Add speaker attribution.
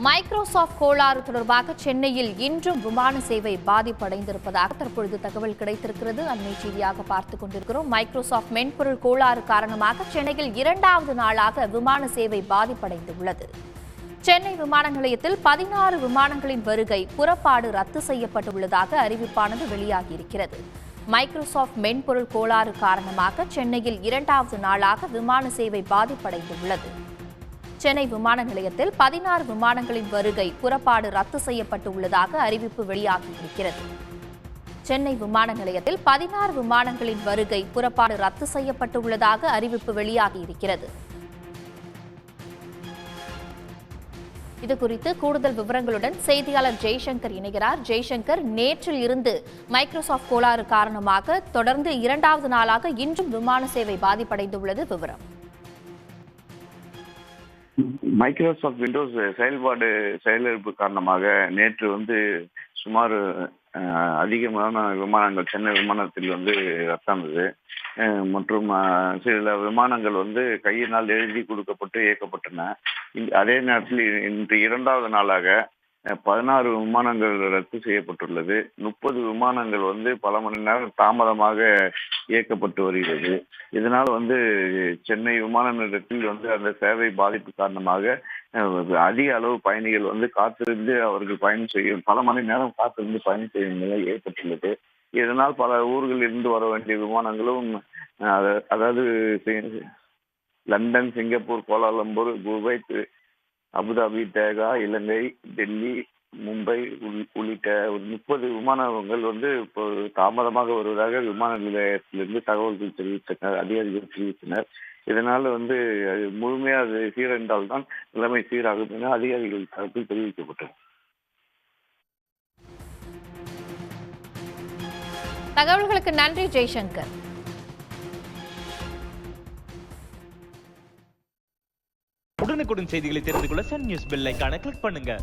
Speaker 1: Microsoft கோளாறு தொடர்பாக சென்னையில் இன்றும் விமான சேவை பாதிப்படைந்திருப்பதாக தற்பொழுது தகவல் கிடைத்திருக்கிறது. அண்மை செய்தியாக பார்த்துக் கொண்டிருக்கிறோம். மைக்ரோசாஃப்ட் மென்பொருள் கோளாறு காரணமாக சென்னையில் 2வது நாளாக விமான சேவை பாதிப்படைந்துள்ளது. சென்னை விமான நிலையத்தில் 16 விமானங்களின் வருகை புறப்பாடு ரத்து செய்யப்பட்டுள்ளதாக அறிவிப்பானது வெளியாகியிருக்கிறது. மைக்ரோசாஃப்ட் மென்பொருள் கோளாறு காரணமாக சென்னையில் 2வது நாளாக விமான சேவை பாதிப்படைந்துள்ளது. சென்னை விமான நிலையத்தில் 16 விமானங்களின் வருகை புறப்பாடு ரத்து செய்யப்பட்டுள்ளதாக அறிவிப்பு வெளியாகியிருக்கிறது. சென்னை விமான நிலையத்தில் 16 விமானங்களின் வருகை புறப்பாடு ரத்து செய்யப்பட்டுள்ளதாக அறிவிப்பு வெளியாகியிருக்கிறது. இதுகுறித்து கூடுதல் விவரங்களுடன் செய்தியாளர் ஜெய்சங்கர் இணைகிறார். ஜெய்சங்கர், நேற்றில் இருந்து மைக்ரோசாஃப்ட் கோளாறு காரணமாக தொடர்ந்து 2வது நாளாக இன்றும் விமான சேவை பாதிப்படைந்துள்ளது. விவரம்.
Speaker 2: மைக்ரோசாஃப்ட் விண்டோஸ் செயலிழப்பு காரணமாக நேற்று சுமார் அதிகமான விமானங்கள் சென்னை விமானத்தில் ரத்தானது மற்றும் சில விமானங்கள் கையினால் எழுதி கொடுக்கப்பட்டு இயக்கப்பட்டன. அதே நேரத்தில் இன்று 2வது நாளாக 16 விமானங்கள் ரத்து செய்யப்பட்டுள்ளது. 30 விமானங்கள் பல மணி நேரம் தாமதமாக இயக்கப்பட்டு வருகிறது. இதனால் சென்னை விமான நிலையத்தில் அந்த சேவை பாதிப்பு காரணமாக அதிக அளவு பயணிகள் காத்திருந்து அவர்கள் பயணம் செய்யும் பல மணி நேரம் காத்திருந்து பயணம் செய்யும் நிலை ஏற்பட்டுள்ளது. இதனால் பல ஊர்களில் இருந்து வர வேண்டிய விமானங்களும் அதாவது London, Singapore, Kuala Lumpur, Kuwait, Abu Dhabi, டேகா, இலங்கை, டெல்லி, மும்பை உள்ளிட்ட 30 விமானங்கள் இப்போ தாமதமாக வருவதாக விமான நிலையத்திலிருந்து தகவல்கள் தெரிவித்தனர், அதிகாரிகள் தெரிவித்தனர். இதனால் முழுமையாக அது சீரடைந்தால்தான் நிலைமை சீராகும் என அதிகாரிகள் தரப்பில் தெரிவிக்கப்பட்டது.
Speaker 1: தகவல்களுக்கு நன்றி ஜெய்சங்கர்.
Speaker 3: உடனுக்குடன் செய்திகளை தெரிந்து கொள்ள சன் நியூஸ் பெல் ஐகானை கிளிக் பண்ணுங்க.